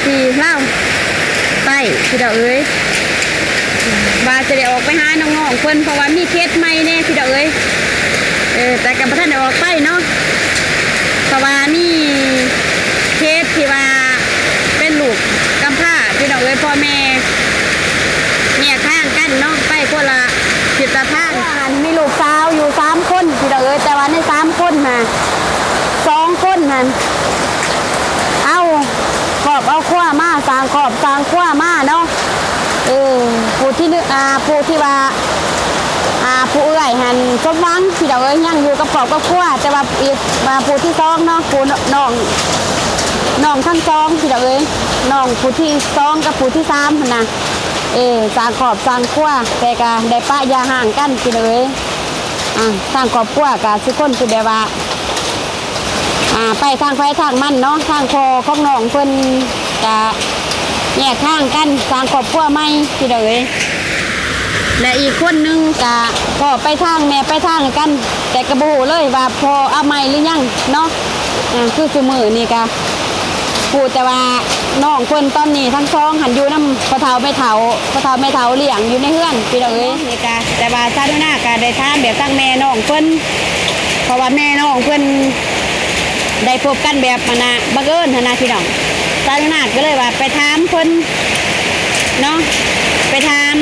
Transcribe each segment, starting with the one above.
ที่เล่าไปพี่ดอกเอ้ยว่าจะได้ออกไปหาน้องๆเพิ่นเพราะว่ามีเคสใหม่แน่พี่ดอกเอ้ยแต่กับท่านได้ออกไปเนาะเพราะว่ามีเคสที่ว่าเป็นลูกกำพร้าพี่ดอกเอ้ยพ่อแม่เนี่ยข้างกันเนาะไปคนละจิตทางมีลูกสาวอยู่3 คนพี่ดอกเอ้ยแต่ว่าใน3 คนน่ะ2 คนนั่นเอาขอบเอาขั้วมาสร้างขอบสร้างขั้วมาเนาะผู้ที่ผู้ที่ว่าผู้เอื้อยหันสมหวังพี่ดอกเอ้ยยังอยู่กับขอบกับขั้วแต่ว่าอีกผู้ที่2เนาะผู้น้องทั้ง2พี่ดอกเอ้ยน้องผู้ที่2กับผู้ที่3นะสร้างขอบสร้างขั้วแต่ก็ได้ปะยาห่างกันพี่ดอกเอ้ยสร้างขอบขั้วกับทุกคนคือแบบว่าไปทางไฟทางมันเนาะทางคอของน้องเพิ่นจะแยกข้างกันสร้างครอบครัวใหม่พี่เด้อและอีกคนนึงก็พ่อไปทางแม่ไปทางกันแต่กระบูเลยว่าพอเอาใหม่หรือยังเนาะคือสมือนี่ก็พูดแต่ว่าน้องเพิ่นตอนนี้ทั้ง2หันอยู่น้ำพ่อเฒ่าแม่เฒ่าเลี้ยงอยู่ในเฮือนพี่เด้อนี่ก็แต่ว่าชาติหน้าก็ได้ทานแบบทั้งแม่น้องเพิ่นเพราะว่าแม่น้องเพิ่นได้พบกันแบบบังเอิญนะพี่น้องตาหน้าก็เลยว่าไปถามคนเนาะไปถาม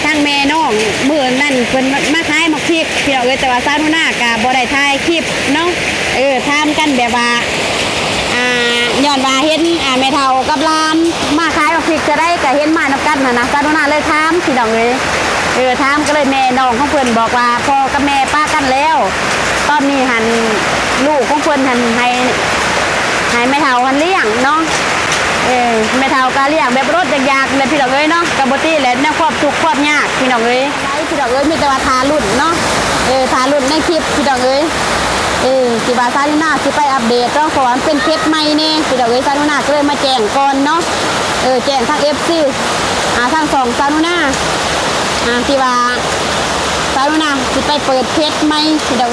ทางแม่น้องมือนั่นเพิ่นมาท้ายมาคลิปพี่น้องแต่ว่าตาหน้ากับบ่ได้ท้ายคลิปเนาะถามกันแบบว่าย้อนว่าเห็นแม่เฒ่ากับหลานมาขายมาคลิปจะได้ก็เห็นมานับกันนะตาหน้าเลยถามพี่น้องถามก็เลยแม่น้องของเพิ่นบอกว่าพ่อกับแม่ป้ากันแล้วตอนนี้หันลูกของเพิ่นหันให้แม่เฒ่าหันเลี้ยงเนาะแม่เฒ่าก็เลี้ยงแบบรถยากๆเลยพี่น้องเนาะกับบ่ตี้แหละแนวความทุกข์ความยากพี่น้องพี่น้องมีแต่ว่าทารุ่นเนาะทารุ่นในคลิปพี่น้องสิว่าซาลิน่าสิไปอัปเดตเนาะเพราะว่าเป็นเคสใหม่นี่พี่น้องซาลิน่าก็เลยมาแจ้งก่อนเนาะแจ้งทาง FC ทาง2ซาลิน่าที่ว่าซาลิน่าสิไปเปิดเพจใหม่พี่น้อง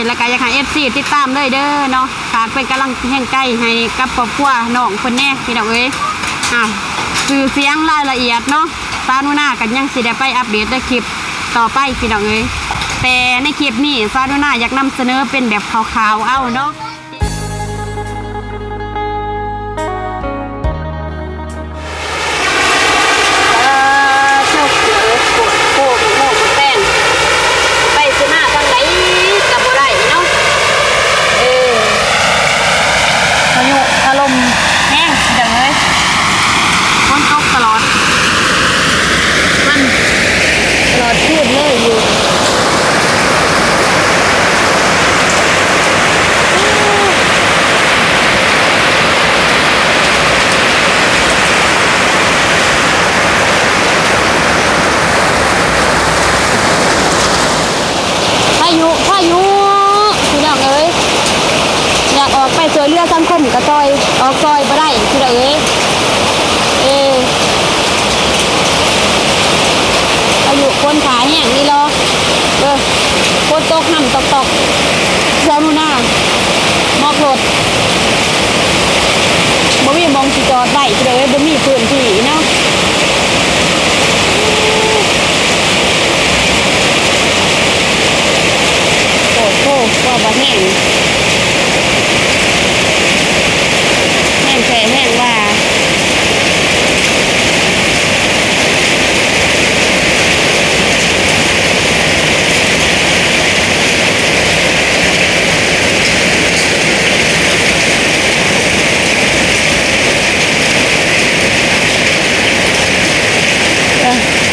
แล้วก็อยากให้ FC ติดตามเลยเด้อเนาะฝากเป็นกำลังแห่งใจให้กับครอบครัวน้องคนแน่พี่น้องสื่อเสียงรายละเอียดเนาะซาลิน่ากันยังสิได้ไปอัปเดตในคลิปต่อไปพี่น้องแต่ในคลิปนี้ซาลิน่าอยากนำเสนอเป็นแบบขาวๆเอาเนาะอารมณ์แห้งจังเลยฝนตกตลอดมันตลอดคืนเลยอยู่พายุพี่น้องอยากออกไปช่วยเหลือสังคมกระจอยออกซอยไปได้พี่น้องอายุคนขาแห้งนี่รอฝนตกน้ำตกซาลูน่ามอกรถบ่มีมองสิจอดได้พี่น้องบ่มีพื้นที่เนาะโอ้โหก็บ่แห้งแห้งว่า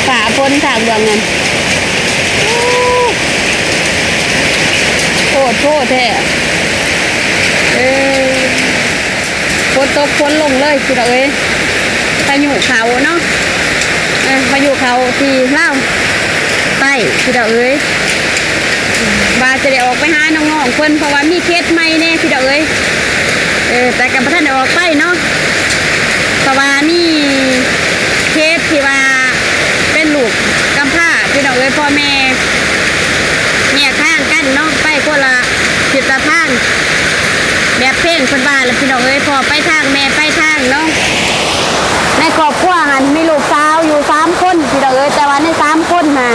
ฝาพ้นทางเรื่องนั้นโทษแท้ฝนตกฝนลงเลยพี่น้องพายุเขาเนาะพายุเขาที่เล่าไปพี่น้องว่าจะได้ออกไปหาน้องๆเพิ่นเพราะว่ามีเคสใหม่แน่พี่น้องแต่กับท่านได้ออกไปเนาะเพราะว่ามีเคสที่ว่าเป็นลูกกำพร้าพี่น้องพ่อแม่เนี่ยข้างกันเนาะไปคนละจิตทางแบบเพ่ง เพิ่นว่าแล้วพี่น้องเอ้ยพอไปทางแม่ไปทางเนาะในครอบครัวหันมีลูกสาวอยู่3คนพี่น้องเอ้ยแต่ว่าใน3คนน่ะ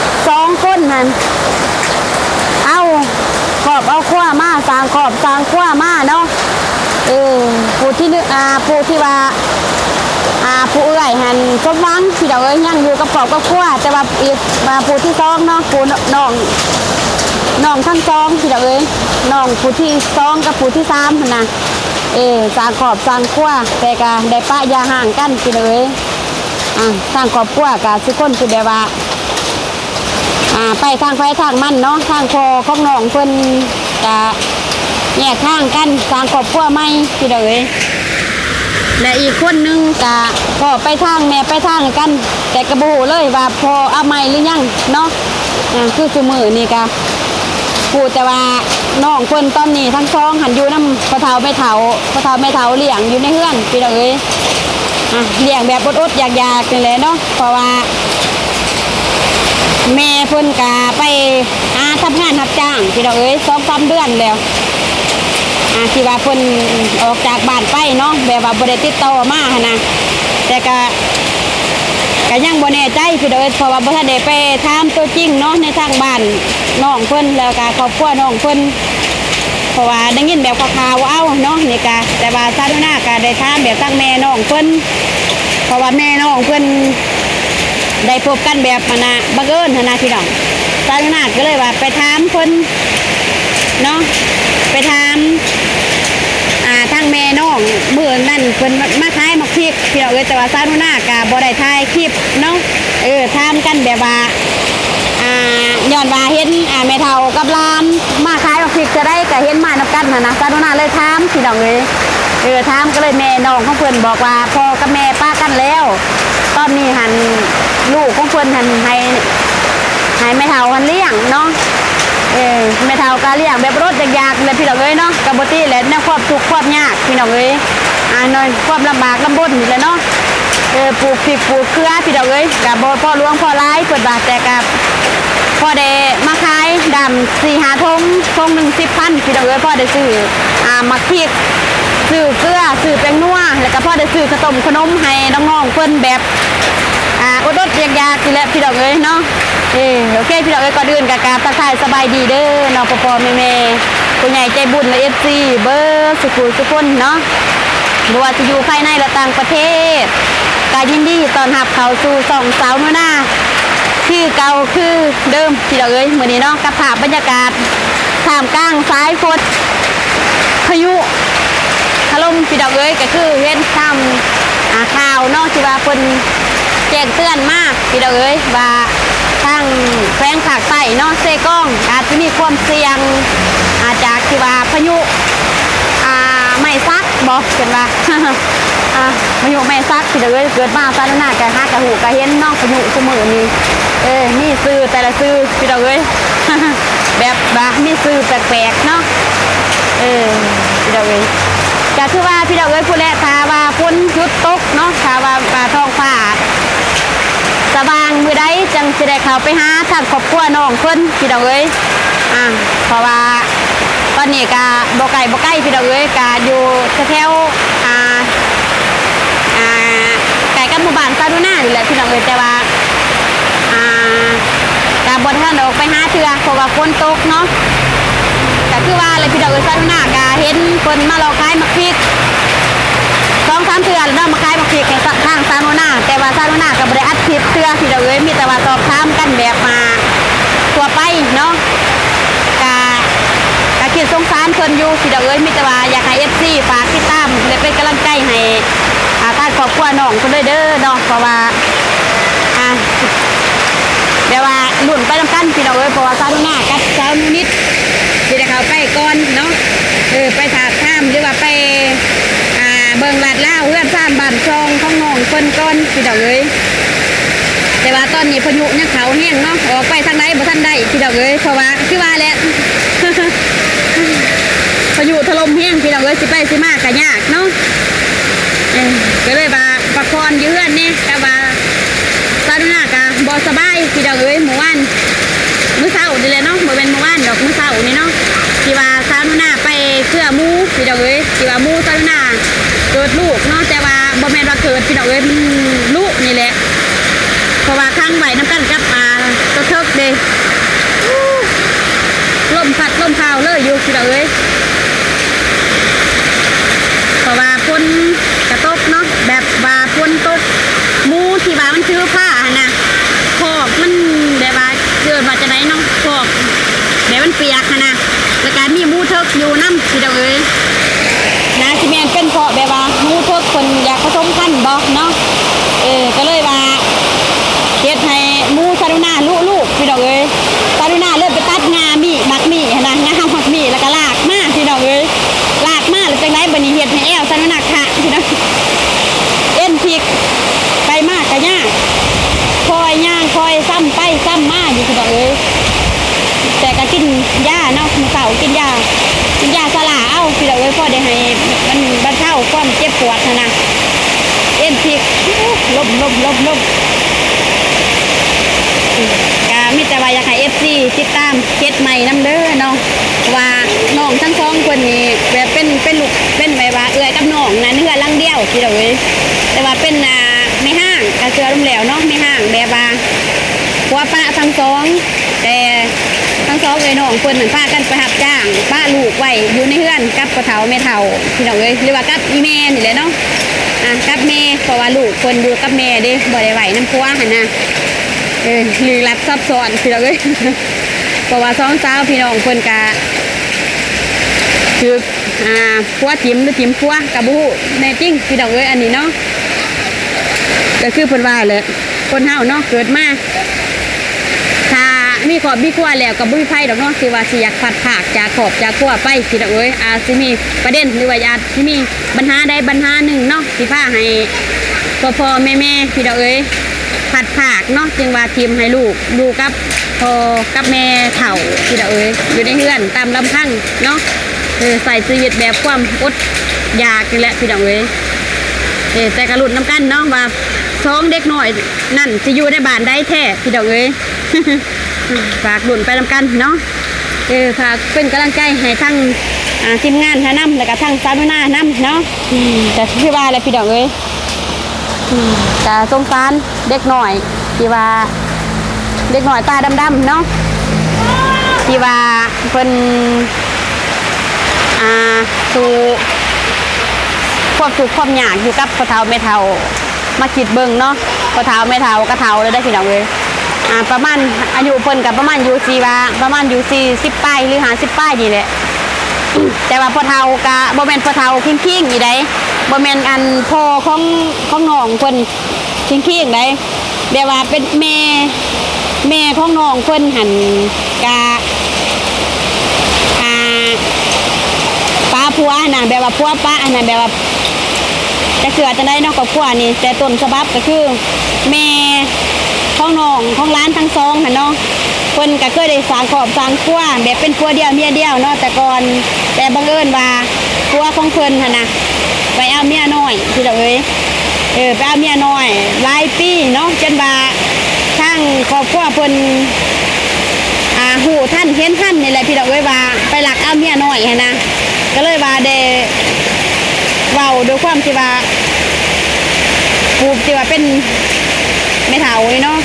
2คนนั่นเอาครอบเอาครัวมาสร้างครอบสร้างครัวมาเนาะผู้ที่ผู้ที่ว่าผู้เอื้อยหันสมหวังพี่น้องเอ้ยยังอยู่กับครอบกับครัวแต่ว่าอีกผู้ที่2เนาะผู้น้องทั้ง2พี่น้องเอ้ยน้องผู้ที่2กับผู้ที่3หั่นน่ะสร้างครอบสร้างครัวแต่ก็ได้ปะยาห่างกันพี่น้องเอ้ยสร้างครอบครัวก็สิคนคือแบบว่าไปทางไฟทางมันเนาะทางคอของน้องเพิ่นจะแยกทางกันสร้างครอบครัวใหม่พี่น้องเอ้ยและอีกคนนึงก็พ่อไปทางแม่ไปทางกันแต่กระบูเลยว่าพอเอาใหม่หรือยังเนาะคือสมือนี่ก็พูดแต่ว่าน้องเพิ่นตอนนี้ทั้งสองหันอยู่น้ำพ่อเฒ่าแม่เฒ่าเลี้ยงอยู่ในเฮือนพี่น้องเอ้ยเลี้ยงแบบอดๆอยากๆนี่แหละเนาะเพราะว่าแม่เพิ่นก็ไปทำงานรับจ้างพี่น้องเอ้ย2-3 เดือนแล้วที่ว่าเพิ่นออกจากบ้านไปเนาะแบบว่าบ่ได้ติดต่อมาหั่นนะแต่ก็ยังบ่แน่ใจพี่น้องเอ้ยเพราะว่าบ่ทันได้ไปถามตัวจริงเนาะในทางบ้านน้องเพิ่นแล้วก็ครอบครัวน้องเพิ่นเพราะว่าได้ยินแบบข่าวๆเอาเนาะนี่ก็แต่ว่าซาดุนาก็ได้ถามแบบทางแม่น้องเพิ่นเพราะว่าแม่น้องเพิ่นได้พบกันแบบบังเอิญนะพี่น้องซาดุนาก็เลยว่าไปถามเพิ่นเนาะไปถามทางแม่น้องมื้อนั่นเพิ่นมาขายมักพริกพี่น้องเอ้ยแต่ว่าซาดุนาก็บ่ได้ถ่ายคลิปเนาะถามกันแบบว่าย้อนว่าเห็นแม่เฒ่ากับหลานมาขายมักพริกจะได้ก็เห็นมานับกันนะซาดุนาเลยถามพี่น้องเอ้ยถามก็เลยแม่น้องของเพิ่นบอกว่าพ่อกับแม่ป้ากันแล้วตอนนี้หันลูกของเพิ่นหันให้แม่เฒ่าหันเลี้ยงเนาะแม่เฒ่าก็เลี้ยงแบบรถยากๆเลยพี่น้องเอ้ยเนาะกับบตี้แหละเนี่ยความทุกข์ความยากพี่น้องเอ้ยน้อยความลำบากลำบนนี่แหละเนาะปลูกพริกปลูกเกลือพี่น้องเอ้ยกับพ่อหลวงพ่อร้ายเปิดบาทแต่กับพ่อได้มาขายดำ4-5 ทงหนึ่ง10,000พี่น้องเอ้ยพ่อได้ซื้อมักพริกซื้อเกลือซื้อแป้งนัวแล้วก็พ่อได้ซื้อขนมให้น้องๆเพิ่นแบบอดๆยากๆนี่แหละพี่น้องเอ้ยเนาะโอเคพี่น้องเอ้ยก่อนอื่นกับการทักทายสบายดีเด้อน้องพ่อแม่ผู้ใหญ่ใจบุญและFCเบอร์สุขุสุคนเนาะบ่ว่าจะอยู่ภายในและต่างประเทศก็ยินดีต้อนรับเข้าสู่สองสาวมื้อหน้าคือเก่าคือเดิมพี่น้องเอ้ยมื้อนี้เนาะกับภาพบรรยากาศท่ามกลางสายฝนพายุถล่มพี่น้องเอ้ยก็คือเห็นทำข่าวเนาะที่ว่าเพิ่นแจ้งเตือนมากพี่น้องเอ้ยว่าทางแขวงภาคใต้เนาะเซกองอาจจะมีความเสี่ยงจากที่ว่าพายุไม่ซักบอกกันว่าพายุไม่ซักพี่น้องเอ้ยเกิดมาซาดุนาแกฮักกะหูกะเห็นน้องพายุเสมอนี่มีซื้อแต่ละซื้อพี่น้องเอ้ยแบบมีซื้อแปลกๆเนาะพี่น้องเอ้ยก็คือว่าพี่น้องเอ้ยผู้แลถ้าว่าฝนหยุดตกเนาะถ้าว่าท้องฟ้าสว่างมื้อใดจังสิได้เข้าไปหาทางครอบครัวน้องเพิ่นพี่น้องเอ้ยเพราะว่าตอนนี้ก็บ่ไกลพี่น้องเอ้ยก็อยู่แถวใกล้กับหมู่บ้านซาดุนานี่แหละพี่น้องเอ้ยแต่ว่าก็บ่ทันออกไปหาเทื่อเพราะว่าฝนตกเนาะก็คือว่าเลยพี่น้องเอ้ยซาดุนาก็เห็นเพิ่นมาเลาะขายมักพริก2-3 เทื่อแล้วมาขายมักพริกให้ทางซาดุนาแต่ว่าซาดุนาก็บ่ได้อัดคลิปเทื่อพี่น้องเอ้ยมีแต่ว่าสอบถามกันแบบมาทั่วไปเนาะก็คิดสงสารเพิ่นอยู่พี่น้องเอ้ยมีแต่ว่าอยากให้ FC ฝากติดตามและเป็นกำลังใจให้ทางครอบครัวน้องเพิ่นเด้อเนาะเพราะว่าเดี๋ยวว่าลุ้นไปนำกันพี่น้องเอ้ยเพราะว่าซาดุนากับสาวนิดสิได้เข้าไปก่อนเนาะไปถามถามหรือว่าไปเบิ่งลาดลาวเฮือนซ่านบ้านซองของน้องเพิ่นก่อนพี่น้องเอ้ยแต่ว่าตอนนี้พายุยังเขาแห้งเนาะออกไปทางใดบ่ทันได้พี่น้องเอ้ยเพราะว่าคือว่าแหละ พายุถล่มแห้งพี่น้องเอ้ยสิไปสิมาก็ยากเนาะก็เลยว่าประคอนอยู่เฮือนนี่แต่ว่าซาดุนากะบ่สบายพี่น้องเอ้ยเมื่อวานมื้อเช้านี่แหละเนาะบ่เป็นเมื่อวานดอกมื้อเช้านี่เนาะที่ว่าซาดุนาไปเสื้อหมูพี่น้องเอ้ย พี่น้องเอ้ยเพราะว่าฝนกระตกเนาะแบบว่าฝนตกหมูที่ว่ามันคือผ้านะขอบมันแบบว่าเกิดมาจะไหนเนาะขอบแบบมันเปียกนะแล้วการมีหมูเทิกอยู่น้ำพี่น้องเอ้ยนะที่แม่นเป็นเพราะแบบว่าหมูเทิกคนอยากผสมพันธุ์บ่เนาะก็เลยว่าเฮ็ดให้หมูซาดุน่าลูกพี่น้องเอ้ยซาดุน่าเริ่มไปตัดงามีมักมีนะงามักมีแล้วก็ลากมาพี่น้องเอ้ยลากมาแล้วจังไดบัดนี้เฮ็ดให้แอวซาดุน่าค่ะพี่น้องเอ็นพริกไปมากก็ยากคอยย่างคอยซ้ำไปซ้ำมาอยู่พี่น้องเอ้ยแต่ก็กินยาเนาะมื้อเช้ากินยาสลาเอาพี่น้องเอ้ยพอได้ให้มันบรรเทาความเจ็บปวดนะเอ็นพริกลบก็มีแต่ว่าอยากให้ FC ติดตามเคสใหม่น้ำเด้อเนาะว่าน้องทั้งสองคนนี้แบบเป็นลูกเป็นแบบว่าเอื้อยกับน้องนะเนื้อลังเดียวพี่น้องเอ้ยแต่ว่าเป็นไม่ห้างกระเสือลุ่มแหลวเนาะไม่ห้างแบบว่าหัวป้าทั้งสองแต่ทั้งสองเลยน้องคนหนึ่งพากันไปหับจ้างป้าลูกไว้อยู่ในเฮือนกับกระเถาแม่เถาพี่น้องเอ้ยหรือว่ากับอีแม่นี่แหละเนาะกับแม่เพราะว่าลูกคนอยู่กับแม่เด้บ่ได้ไหวน้ำพัวหันนะหรือรับซับซ้อนพี่น้องเอ้ยเพราะว่าสองสาวพี่น้องคนกะคือพัวจิ้มหรือจิ้มพัวกับบูแน่จริงพี่น้องเอ้ยอันนี้เนาะก็คือเพิ่นว่าเลยคนเฮาเนาะเกิดมาถ้ามีขอบมีขั้วแล้วกับบุ้ยไพ่ดอกเนาะสิว่าสิอยากผัดผักจากขอบจากขั้วไปพี่น้องเอ้ยสิมีประเด็นหรือว่าอาจสิมีปัญหาใดปัญหาหนึ่งเนาะสิพาให้พ่อแม่พี่น้องเอ้ยผัดผักเนาะจึงว่าทีมให้ลูกดูกับพ่อกับแม่เฒ่าพี่น้องเอ้ยอยู่ในเฮือนตามลำพังเนาะใส่ชีวิตแบบความอดอยากนี่แหละพี่น้องเอ้ยแต่กระลุดน้ำกันเนาะว่าท้องเด็กหน่อยนั่นจะอยู่ในบ้านได้แท้พี่น้องเอ้ย ฝากดุนไปนำกันเนาะฝากเป็นกำลังใจให้ทั้งทีมงานน้ำแล้วก็ทั้งซาดุน่าน้ำเนาะแต่พี่ว่าอะไรพี่น้องเอ้ยแต่สงสารเด็กหน่อยที่ว่าเด็กหน่อยตาดำๆเนาะที่ว่าเป็นสู่ควบถูกความอยากอยู่กับกระเทาไม่เทามาคิดเบิ่งเนาะกระเทาไม่เทากระเทาเลยได้พี่น้องเลยประมาณอายุเพิ่นกับประมาณอยู่ประมาณอยู่40 ป้ายหรือ50 ป้ายนี่แหละแต่ว่าพอเทากะบ่แม่นพอเทาคิงๆอยู่ได้บ่แม่นอันพ่อของน้องเพิ่นคิงๆได้แบบว่าเป็นแม่ของน้องเพิ่นหันกะป้าผัวน่ะแบบว่าผัวป้าอันนั้นแบบว่าจะเกิดจะได้นอกกับผัวนี่แต่ต้นฉบับก็คือแม่ของน้องของร้านทั้งสองค่ะเนาะคนก็เคยได้สร้างครอบสร้างครัวแบบเป็นครัวเดียวเมียเดียวเนาะแต่ก่อนแต่บังเอิญว่าครัวของเพิ่นค่ะนะไปเอาเมียน้อยที่เราไปเอาเมียน้อยหลายปีเนาะจนว่าทั้งครอบครัวเพิ่นหูท่านเห็นท่านนี่แหละพี่เราว่าไปหลักเอาเมียน้อยค่ะนะก็เลยว่าเดเว้าด้วยความที่ว่าปูที่ว่าเป็นไม่เท่าเนาะ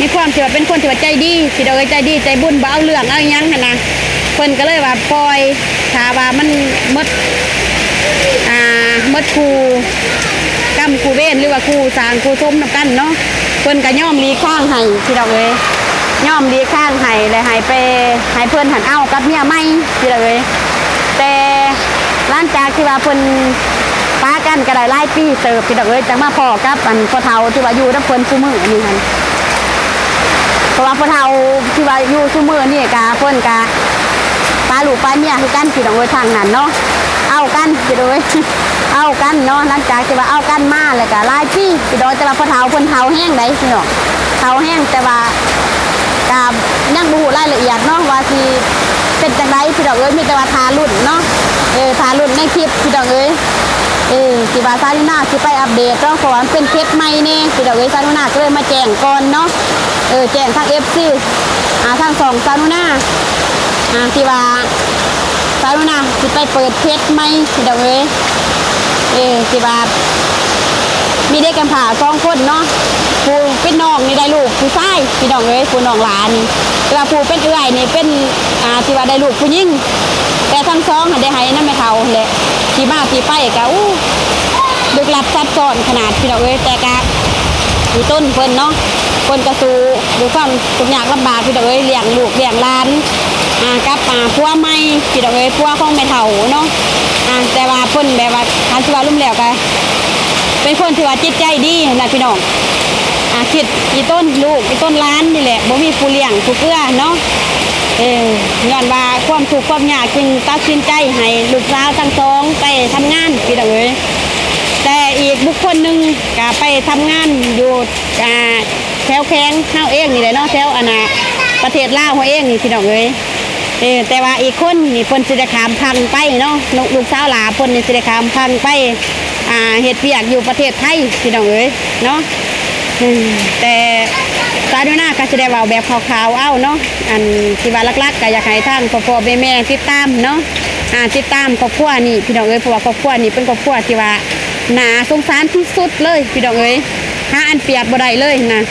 มีความที่ว่าเป็นคนที่ว่าใจดีที่เราใจดีใจบุญบ่เอาเรื่องเอายังค่ะนะคนก็เลยว่าปล่อยถ้าว่ามันมดครูกรรมครูเว้นหรือว่าครูสางครูชมนำกันเนาะคนก็ย่อมรีข้างให้ที่เราย่อมรีข้างให้เลยให้ไปให้เพื่อนหันเอากับเมียไม่ที่เราแต่ร้านจากที่ว่าเพิ่นป้ากันก็ได้หลายปีเติบพี่ดอกจังมาพ่อกับอันพ่อเฒ่าที่ว่าอยู่นำเพิ่นซุมื้อนี่หั่นเพราะว่าพ่อเฒ่าที่ว่าอยู่ซุมื้อนี่ก็เพิ่นก็ป้าลูกป้าเมียคือกันพี่ดอกทางนั้นเนาะเอากันพี่ดอกเอากันเนาะหลังจากที่ว่าเอากันมาแล้วก็หลายปีพี่ดอกแต่ว่าพ่อเฒ่าเพิ่นเฒ่าแห้งได้พี่น้องเฒ่าแห้งแต่ว่าก็ยังบ่ฮู้รายละเอียดเนาะว่าสิเป็นจังไดพี่ดอกมีแต่ว่าทารุ่นเนาะทารุ่นในคลิปพี่ดอกสิว่าซาลูน่าสิไปอัปเดตเนาะเพราะว่าเป็นเคสใหม่นี่พี่ดอกซาลูน่าก็เลยมาแจ้งก่อนเนาะแจ้งทาง FC ทาง2ซาลูน่าที่ว่าซาลูน่าสิไปเปิดเคสใหม่พี่ดอกสิว่ามีเด็กกำพร้า2 คนเนาะ ผู้เป็นน้องนี่ได้ลูกผู้ชายพี่น้องเอ้ยผู้น้องหลานนี่แต่ว่าผู้เป็นเอื้อยนี่เป็นที่ว่าได้ลูกผู้หญิงแต่ทั้งสองได้ให้นำแม่เฒ่าแหละที่มาที่ไปก็ลึกลับซับซ้อนขนาดพี่น้องเอ้ยแต่ก็มีต้นเพิ่นเนาะเพิ่นก็สู้ด้วยความทุกข์ยากลำบากพี่น้องเอ้ยเลี้ยงลูกเลี้ยงหลานกับผัวใหม่พี่น้องเอ้ยผัวของแม่เฒ่าเนาะแต่ว่าเพิ่นแบบว่าคันสิว่าลุ่มแล้วก็เป็นคนที่ว่าจิตใจดีนะพี่น้องคิดอีต้นลูกอีต้นหลานนี่แหละบ่มีผู้เลี้ยงผู้เกื้อเนาะย้อนว่าความทุกข์ความยากจึงตัดสินใจให้ลูกสาวทั้งสองไปทำงานพี่น้องเอ้ยแต่อีกบุคคลหนึ่งก็ไปทำงานอยู่แถวแข้งเฮาเองนี่แหละเนาะแถวประเทศลาวเฮาเองนี่พี่น้องเอ้ยแต่ว่าอีกคนนี่เพิ่นสิได้ข้ามพังไปเนาะลูกสาวหลาเพิ่นนี่สิได้ข้ามพังไปเฮ็ดเวียกอยู่ประเทศไทยพี่น้องเอ้ยเนาะแต่สาธุนาก็สิได้เว้าแบบข่าวๆเอาเนาะอันที่ว่าหลักๆก็อยากให้ทางพ่อๆแม่ๆติดตามเนาะติดตามครอบครัวนี่พี่น้องเอ้ยเพราะว่าครอบครัวนี่เป็นครอบครัวที่ว่าน่าสงสารที่สุดเลยพี่น้องเอ้ยหาอันเปรียบบ่ได้เลยนะ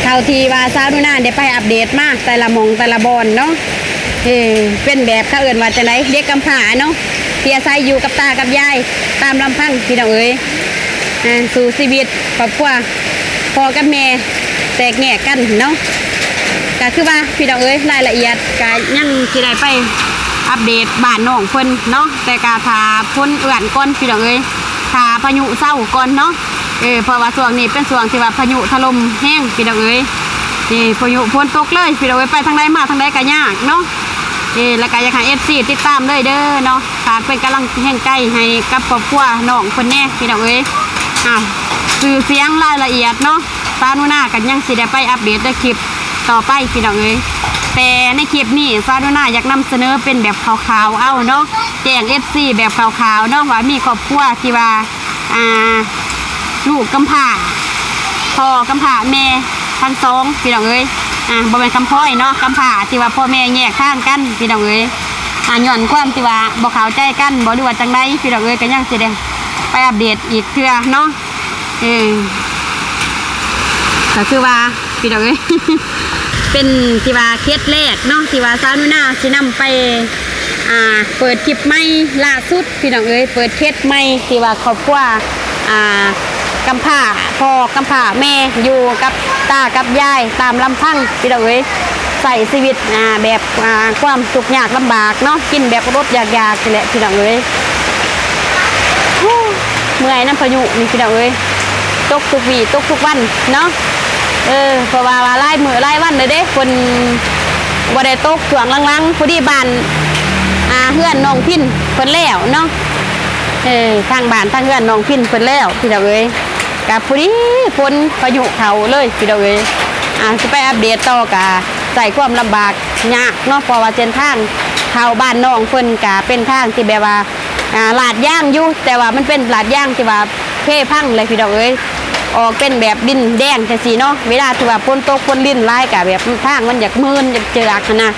เท่าที่ว่าสาธุนาได้ไปอัปเดตมาแต่ละหม่องแต่ละบอนเนาะเป็นแบบเขาเอื่นว่าจะไหนเด็กกำพร้าเนาะที่อาศัยอยู่กับตากับยายตามลำพังพี่น้องเอ๋ยสู่ชีวิตครอบครัวพ่อกับแม่แตกแยกกันเนาะก็คือว่าพี่น้องเอ๋ยรายละเอียดก็ยังสิได้ไปอัปเดตบ้านน้องเพิ่นเนาะแต่ก็ถ้าพ้นเอื่อนก่อนพี่น้องเอ๋ยถ้าพายุเศร้าก่อนเนาะเพราะว่าช่วงนี้เป็นช่วงที่ว่าพายุถล่มแห้งพี่น้องเอ๋ยพายุฝนตกเลยพี่น้องเอ๋ยไปทางใดมาทางใดก็ยากเนาะแล้วก็อยากให้ FC ติดตามเลยเด้อเนาะฝากเป็นกำลังแห่งใจให้กับครอบครัวน้องคนแน่พี่น้องเอ้ยสื่อเสียงรายละเอียดเนาะสาธุนากันยังสิได้ไปอัปเดตในคลิปต่อไปพี่น้องเอ้ยแต่ในคลิปนี้สาธุนาอยากนำเสนอเป็นแบบข่าวๆเอาเนาะแจ้ง FC แบบข่าวๆเนาะว่ามีครอบครัวที่ว่าลูกกำพร้าพ่อกำพร้าแม่ทั้งสองพี่น้องเอ้ยบ่เป็นคำพ้อยเนาะคำผ่าที่ว่าพ่อแม่แยกข้างกันพี่น้องเอ้ยย้อนความที่ว่าบ่เข้าใจกันบ่รู้ว่าจังไดพี่น้องเอ้ยก็ยังสิได้ไปอัปเดตอีกเทื่อเนาะก็คือว่าพี่น้องเอ้ย เป็นที่ว่าเคสแรกเนาะที่ว่าสาวนุนาสินำไปเปิดคลิปใหม่ล่าสุดพี่น้องเอ้ยเปิดเคสใหม่ที่ว่าครอบครัวกำพร้าพ่อกำพร้าแม่อยู่กับตากับยายตามลำพังพี่น้องเอ้ยใส่ชีวิตแบบความทุกข์ยากลำบากเนาะกินแบบรสยากๆนี่แหละพี่น้องเอ้ยเมื่อยน้ำพายุนี่พี่น้องเอ้ยตกทุกวี่ตกทุกวันเนาะเพราะว่าไล่มือไล่วันเลยเด้คนบ่ได้ตกช่วงลังๆพอดีบ้านเฮือนน้องพินเพิ่นแล้วเนาะทางบ้านทางเฮือนน้องพินเพิ่นแล้วพี่น้องเอ้ยกับพอดีฝนพายุเขาเลยพี่น้องเอ้ยจะไปอัปเดตต่อกับใส่ความลำบากยากเนาะเพราะว่าเส้นทางเข้าบ้านน้องเพิ่นก็เป็นทางที่แบบว่าลาดย่างอยู่แต่ว่ามันเป็นลาดย่างที่ว่าเพ่พังเลยพี่น้องเอ้ยออกเป็นแบบดินแดงจังซี่เนาะเวลาที่ว่าฝนตกฝนลิ้นลายก็แบบทางมันอยากมืนอยากเจือกนะ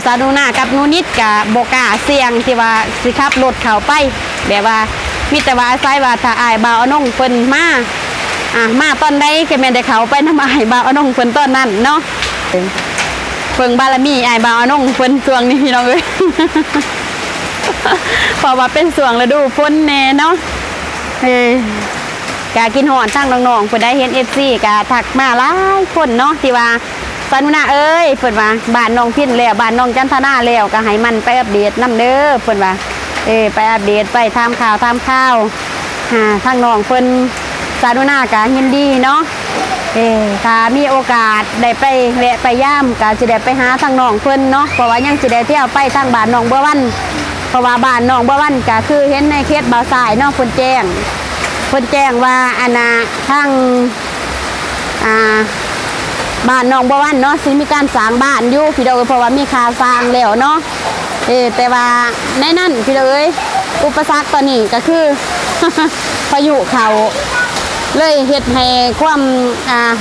สาธุนากับนูนิดกับโบกาเสียงที่ว่าสิขับรถเข้าไปแบบว่ามีแต่ว่าอาศัยว่าถ้าอายบ่าวน้องเพิ่นมาตอนใดก็แม่นได้เข้าไปนำอายบ่าวน้องเพิ่นตอนนั้นเนาะเพิ่งบารมีอายบ่าวน้องเพิ่นช่วงนี้พี่น้องเอ้ย เพราะว่าเป็นช่วงฤดูฝนแน่เนาะกะกินหอนทางน้องๆเพิ่นได้เห็น FC กะทักมาหลายคนเนาะที่ว่าสาธุนาเอ้ยเพิ่นว่าบ้านน้องพินแล้วบ้านน้องจันทนาแล้วก็ให้มันไปอัปเดตนำเด้อเพิ่นว่าไปอัปเดตไปทำข่าวทางน้องเพิ่นสาธุนากะยินดีเนาะถ้ามีโอกาสได้ไปแวะไปย่ามก็จะได้ไปหาทางน้องเพิ่นเนาะเพราะว่ายังจะได้เที่ยวไปทางบ้านน้องบัววันเพราะว่าบ้านน้องบัววันก็คือเห็นในเขตบ่าวสายเนาะเพิ่นแจ้งว่าทางบ้านน้องบัววันเนาะสิมีการสร้างบ้านอยู่พี่น้องเพราะว่ามีค่าสร้างแล้วเนาะแต่ว่าในนั้นพี่น้องอุปสรรคตอนนี้ก็คือ พายุเขาเลยเฮ็ดให้ความ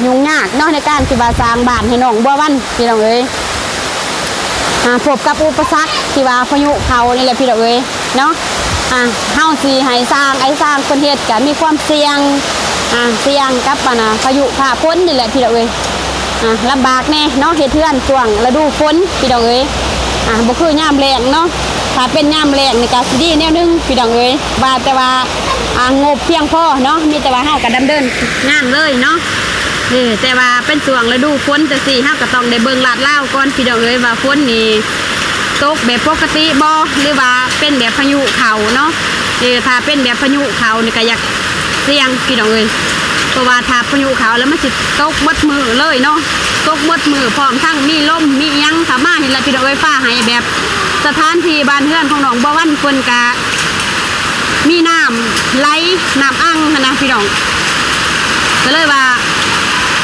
ยุ่งยากเนาะในการที่ว่าสร้างบ้านให้น้องบัววันพี่น้องพบกับอุปสรรคที่ว่าพายุเขานี่แหละพี่น้องเนาะเฮาสิให้สร้างเพิ่นเฮ็ดก็มีความเสี่ยง เสี่ยงกับพายุผ่าฝนนี่แหละพี่น้องเอ้ยลำบากแน่เนาะเฮ็ดเทือนช่วงฤดูฝนพี่น้องเอ้ยบ่คือยามแล้งเนาะถ้าเป็นยามแล้งนี่ก็สิดีแนวนึงพี่น้องเอ้ยว่าแต่ว่างบเพียงพอเนาะมีแต่ว่าเฮาก็ดำเนินงานเลยเนาะแต่ว่าเป็นช่วงฤดูฝนจังซี่เฮาก็ต้องได้เบิ่งลาดลาวก่อนพี่น้องเอ้ยว่าฝนนี่ตกแบบปกติบ่หรือว่าเป็นแบบพายุเข้าเนาะถ้าเป็นแบบพายุเข้านี่ก็อยากเสี่ยงพี่น้องเอ้ยเพราะว่าถ้าพายุเข้าแล้วมันสิตกหมดมือเลยเนาะตกหมดมือพร้อมทั้งมีลมมีหยังสามารถเห็นละพี่น้องเอ้ยฟ้าให้แบบสถานที่บ้านเรือนของน้องบ่วันเพิ่นก็มีน้ำไหลน้ำอ่างนะพี่น้องก็เลยว่า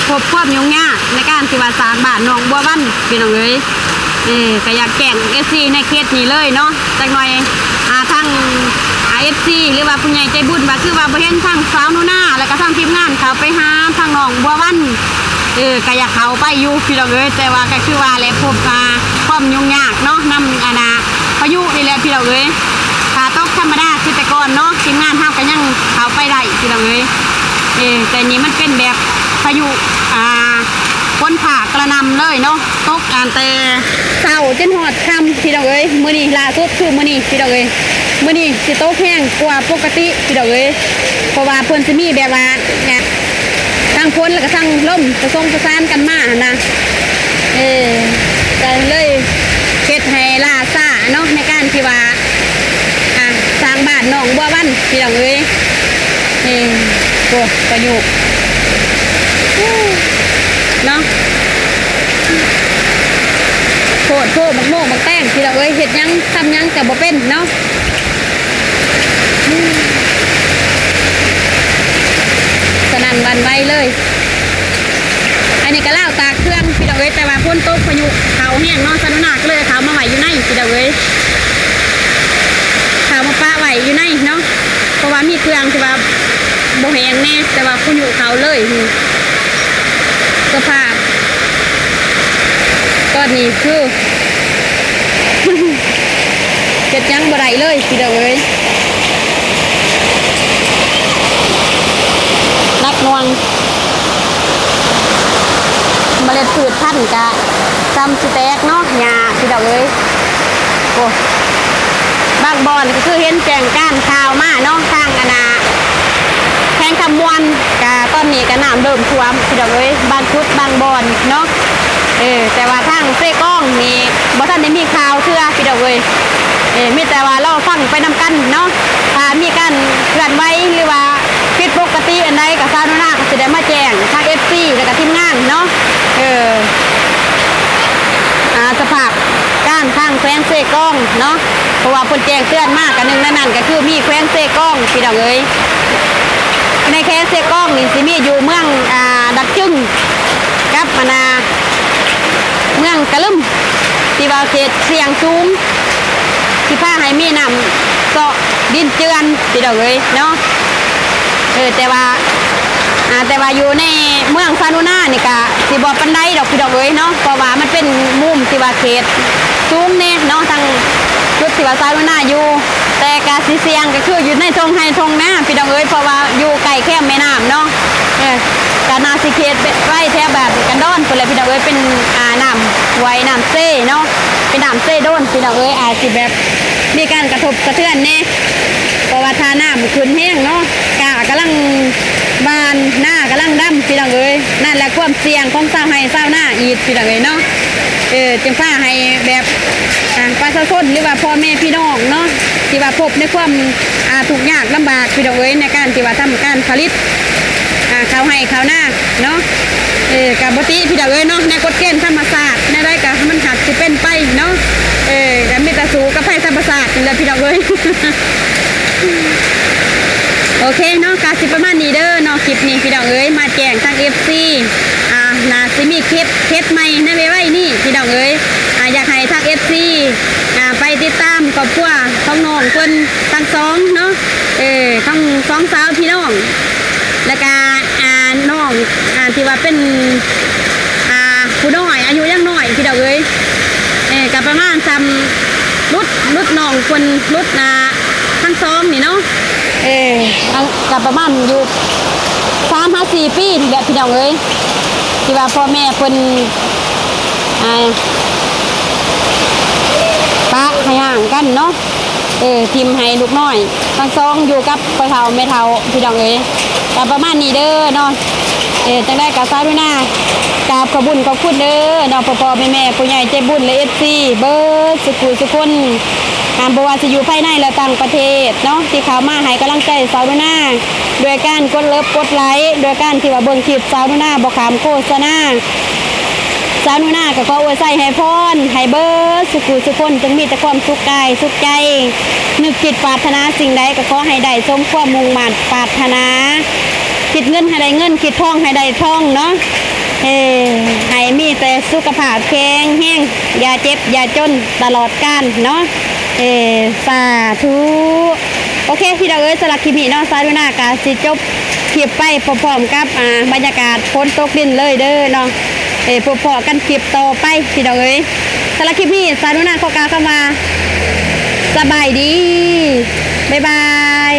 พบความยุ่งยากในการที่ว่าสร้างบ้านน้องบัววันพี่น้องเอ้ยก็อยากแจ้ง FC ในเขตนี้เลยเนาะจักหน่อยทาง FC หรือว่าผู้ใหญ่ใจบุญว่าคือว่าบ่เห็นทางสาวนูน่าแล้วก็ทางทีมงานเขาไปหาทางน้องบัววันก็อยากเข้าไปอยู่พี่น้องเอ้ยแต่ว่าก็คือว่าแหละพบความยุ่งยากเนาะนำพายุนี่แหละพี่น้องเอ้ยถ้าตกธรรมดาคือแต่ก่อนเนาะทีมงานเฮาก็ยังเข้าไปได้พี่น้องเอ้ยแต่นี้มันเป็นแบบพายุฝนผ่ากระนำเลยเนาะตกแต่เช้าจนหอดค่ำพี่น้องเอ้ยมื้อนี้ล่าสุดคือมื้อนี้พี่น้องเอ้ยมื้อนี้สิตกแห้งกว่าปกติพี่น้องเอ้ยเพราะว่าเพิ่นสิมีแบบว่าเนี่ยทั้งฝนแล้วก็ทั้งลมผสมผสานกันมานะก็เลยเฮ็ดให้ล่าช้าเนาะในการที่ว่าสร้างบ้านน้องบัววันพี่น้องเอ้ยโอ้ประโยคเนาะโคตรโคบักโม่บักแป้งพี่น้องเอ้ยเฮ็ดยังทำยังแต่บ่เป็นเนาะสนั่นวันไวเลยอันนี้ก็เล่าตาเครื่องพี่น้องเอ้ยแต่ว่าพ้นตกพายุเขาแห้งเนาะสนุนักเลยเขามาไหวอยู่ในพี่น้องเอ้ยเขามาป้าไหวอยู่ในเนาะเพราะว่ามีเครื่องที่ว่าโบแห้งแน่แต่ว่าพายุเขาเลยสภาพตอนนี้คือเจ็ดยังบ่ได้เลยพี่น้องเอ้ยนักนวงเมล็ดพืชพันธุ์กะจำสิแตกเนาะหญ้าพี่น้องเอ้ยโอ้บางบอนก็คือเห็นแจงก้านข่าวมาเนาะทางแข่งคำมวนกะตอนนี้กะน้ำเริ่มท่วมพี่น้องเอ้ยบางชุดบางบอนเนาะแต่ว่าทางเซ่ก้องนี่บ่ทันได้มีข่าวเชื่อพี่น้องเอ้ยมีแต่ว่าเราฟังไปนำกันเนาะถ้ามีการเคลื่อนไหวหรือว่าผิดปกติอันใดกับซาโนนาก็สิได้มาแจ้งทาง FC แล้วก็ทีมงานเนาะสภาพการทางแขวงเซ่ก้องเนาะเพราะว่าเพิ่นแจ้งเตือนมากกันนึงนั่นก็คือมีแขวงเซ่ก้องพี่น้องเอ้ยในแขวงเซ่ก้องนี่สิมีอยู่เมืองดักจึงกับเมืองกะลึมที่ว่าเขตเสียงสูงที่พาให้มีน้ำเสาะดินเจือนพี่น้องเอ้ยเนาะแต่ว่าอยู่ในเมืองซานูน่านี่ก็สิบ่ปานใดดอกพี่น้องเอ้ยเนาะเพราะว่ามันเป็นมุมที่ว่าเขตสูงแน่เนาะทางจุดที่ว่าซานูน่าอยู่แต่ก็สิเสี่ยงก็คืออยู่ในทงไห้ทงนาพี่น้องเอ้ยเพราะว่าอยู่ใกล้แคมแม่น้ำเนาะก็น่าสิเขตไว้แถวแบบกันดอนพุ่นแหละพี่น้องเอ้ยเป็นน้ำไว้น้ำเซ่เนาะเป็นน้ำเซ่โดนพี่น้องเอ้ยอาจสิแบบมีการกระทบกระเทือนแน่เพราะว่าทาน้ำขึ้นแห้งเนาะกากำลังบานหน้ากำลังดำพี่น้องเอ้ยนั่นแหละความเสี่ยงของชาวไร่ชาวนาอีกพี่น้องเอ้ยเนาะจึงพาให้แบบประชาชนหรือว่าพ่อแม่พี่น้องเนาะที่ว่าพบในความทุกข์ยากลำบากพี่น้องเอ้ยในการที่ว่าทำการผลิตข้าวให้ข้าวหน้าเนาะกับบติพี่น้องเอ้ยเนาะในกฎเกณฑ์ธรรมศาสตร์ในไรกับมันหักสิเป็นไปเนาะกับมิตรสูกับไฟธรรมศาสตร์นี่แหละพี่น้องเอ้ยโอเคเนาะการสิประมาณนี้เด้อเนาะคลิปนี้พี่น้องเอ้ยมาแจ้งทาง FC น่าสิมีเคสใหม่ในไว้นี่พี่น้องเอ้ยอยากให้ทาง FC ไปติดตามครอบครัวของน้องคนทั้งสองเนาะทั้งสองสาวพี่น้องแล้วก็น้องที่ว่าเป็นผู้น้อยอายุยังน้อยพี่น้องเอ้ยกับประมาณรุ่นน้องคนรุ่นทั้งสองนี่เนาะกับประมาณอยู่ 4 ปีนี่แหละพี่น้องเอ้ยที่ว่าพ่อแม่เพิ่นปะให้ห่างกันเนาะทีมให้ลูกน้อยทั้งสองอยู่กับพ่อเฒ่าแม่เฒ่าพี่น้องเอ้ยก็ประมาณนี้เด้อเนาะจังได้กับสาธุนากราบขอบคุญขอบคุณเด้อเนาะพ่อแม่ผู้ใหญ่ใจบุญและ FC เบิดสุขุสุคนการบ่ว่าสิอยู่ภายในและต่างประเทศเนาะที่เข้ามาให้กำลังใจสาธุนาโดยการกดเลิฟกดไลค์โดยการที่ว่าเบิ่งคลิปสาธุนาบ่ขามโฆษณาสาธุนาก็ขออวยใส่ให้พรให้เบิดสุขุสุคนจงมีแต่ความสุขกายสุขใจนึกคิดปรารถนาสิ่งใดก็ขอให้ได้สมความมุ่งมั่นปรารถนาคิดเงินให้ได้เงินคิดทองให้ได้ทองเนาะให้มีแต่สุขภาพแข็งแรงอย่าเจ็บอย่าจนตลอดกาลเนาะสาธุโอเคพี่น้องเอ้ยสลักคลิปนี้เนาะสาธุนากาสิจบคลิปไปพร้อมๆกับบรรยากาศฝนตกดินเลยเด้อเนาะพอๆกันคลิปต่อไปพี่น้องเอ้ยสลักคลิปนี้สาธุนาขอกล่าวคำว่าสบายดีบ๊ายบาย